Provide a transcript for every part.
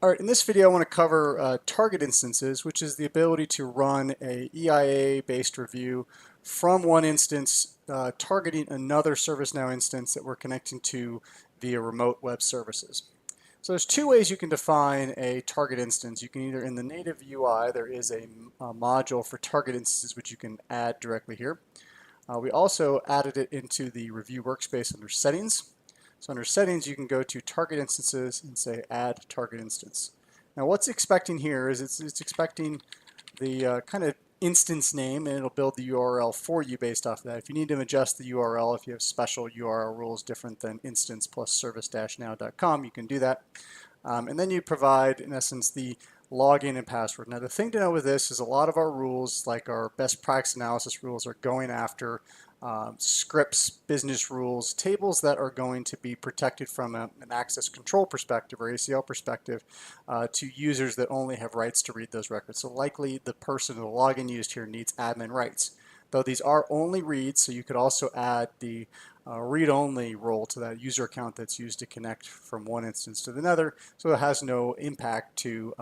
All right, in this video I want to cover target instances, which is the ability to run a EIA-based review from one instance targeting another ServiceNow instance that we're connecting to via remote web services. So there's two ways you can define a target instance. You can either, in the native UI, there is a module for target instances which you can add directly here. We also added it into the review workspace under settings. So under settings, you can go to target instances and say add target instance. Now what's expecting here is it's expecting the kind of instance name, and it'll build the URL for you based off of that. If you need to adjust the URL, if you have special URL rules different than instance plus service-now.com, you can do that. And then you provide, in essence, the login and password. Now the thing to know with this is a lot of our rules, like our best practice analysis rules, are going after scripts, business rules, tables that are going to be protected from an access control perspective or ACL perspective to users that only have rights to read those records. So likely the person, the login used here, needs admin rights. Though these are only reads, so you could also add the read-only role to that user account that's used to connect from one instance to another, so it has no impact to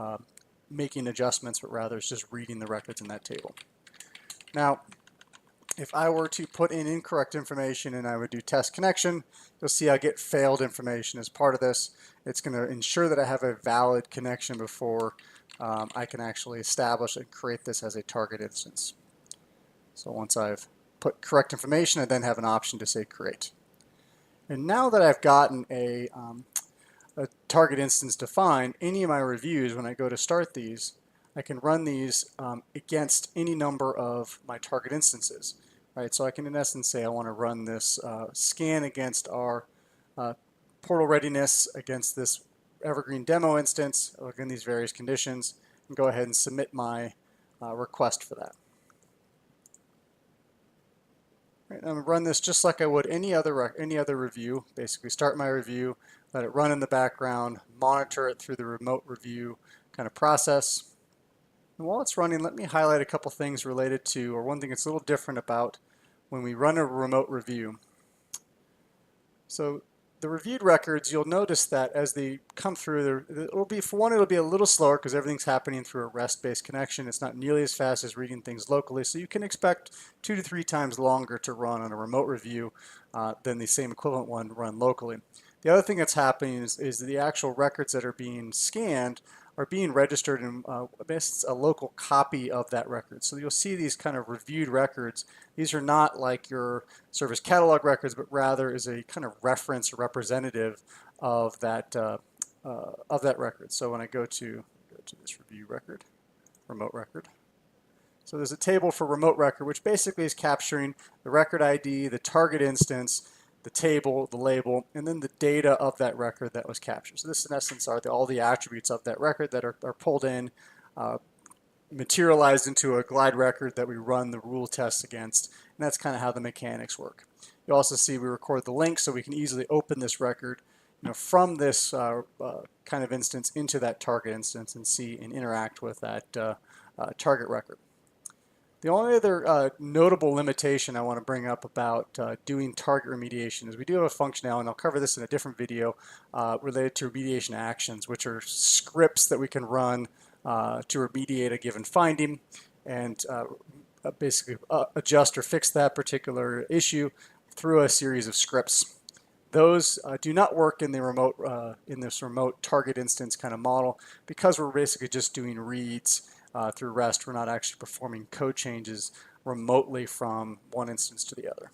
making adjustments, but rather it's just reading the records in that table. Now, if I were to put in incorrect information and I would do test connection, you'll see I get failed information as part of this. It's going to ensure that I have a valid connection before I can actually establish and create this as a target instance. So once I've put correct information, I then have an option to say create. And now that I've gotten a target instance defined, any of my reviews, when I go to start these, I can run these against any number of my target instances, right? So I can, in essence, say I want to run this scan against our portal readiness against this Evergreen demo instance, in these various conditions, and go ahead and submit my request for that. Right, I'm going to run this just like I would any other review. Basically, start my review, let it run in the background, monitor it through the remote review kind of process. And while it's running, let me highlight a couple things related to, or one thing that's a little different about when we run a remote review. So the reviewed records, you'll notice that as they come through, it'll be, for one, it'll be a little slower because everything's happening through a REST-based connection. It's not nearly as fast as reading things locally, so you can expect 2 to 3 times longer to run on a remote review than the same equivalent one run locally. The other thing that's happening is the actual records that are being scanned are being registered in a local copy of that record. So you'll see these kind of reviewed records. These are not like your service catalog records, but rather is a kind of reference or representative of that record. So when I go to this review record, remote record. So there's a table for remote record, which basically is capturing the record ID, the target instance, the table, the label, and then the data of that record that was captured. So this, in essence, are all the attributes of that record that are pulled in, materialized into a glide record that we run the rule tests against, and that's kind of how the mechanics work. You also see we record the link so we can easily open this record from this kind of instance into that target instance and see and interact with that target record. The only other notable limitation I want to bring up about doing target remediation is we do have a functionality, and I'll cover this in a different video, related to remediation actions, which are scripts that we can run to remediate a given finding and basically adjust or fix that particular issue through a series of scripts. Those do not work in the remote, in this remote target instance kind of model because we're basically just doing reads through REST. We're not actually performing code changes remotely from one instance to the other.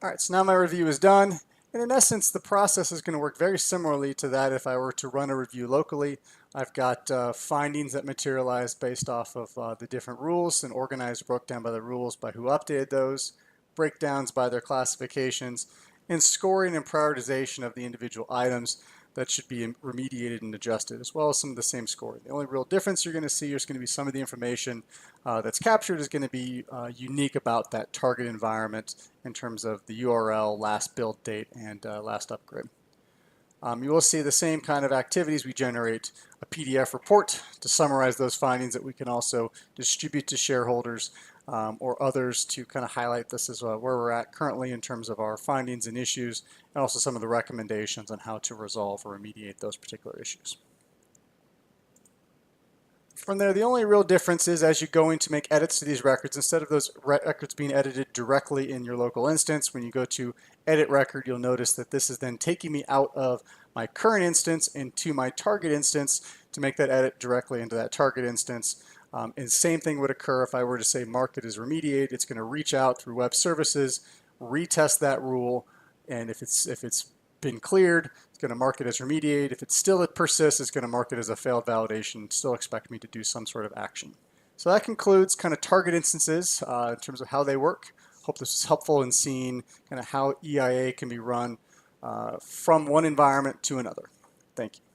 All right, so now my review is done. And in essence, the process is going to work very similarly to that if I were to run a review locally. I've got findings that materialize based off of the different rules and organized, broke down by the rules, by who updated those, breakdowns by their classifications, and scoring and prioritization of the individual items that should be remediated and adjusted, as well as some of the same scoring. The only real difference you're going to see is going to be some of the information that's captured is going to be unique about that target environment in terms of the URL, last build date, and last upgrade. You will see the same kind of activities. We generate a PDF report to summarize those findings that we can also distribute to shareholders or others to kind of highlight this as where we're at currently in terms of our findings and issues, and also some of the recommendations on how to resolve or remediate those particular issues. From there, the only real difference is as you're going to make edits to these records, instead of those records being edited directly in your local instance, when you go to edit record, you'll notice that this is then taking me out of my current instance into my target instance to make that edit directly into that target instance. And same thing would occur if I were to say mark it as remediate. It's going to reach out through web services, retest that rule, and if it's been cleared, it's going to mark it as remediate. If it still persists, it's going to mark it as a failed validation, still expect me to do some sort of action. So that concludes kind of target instances in terms of how they work. Hope this was helpful in seeing kind of how EIA can be run from one environment to another. Thank you.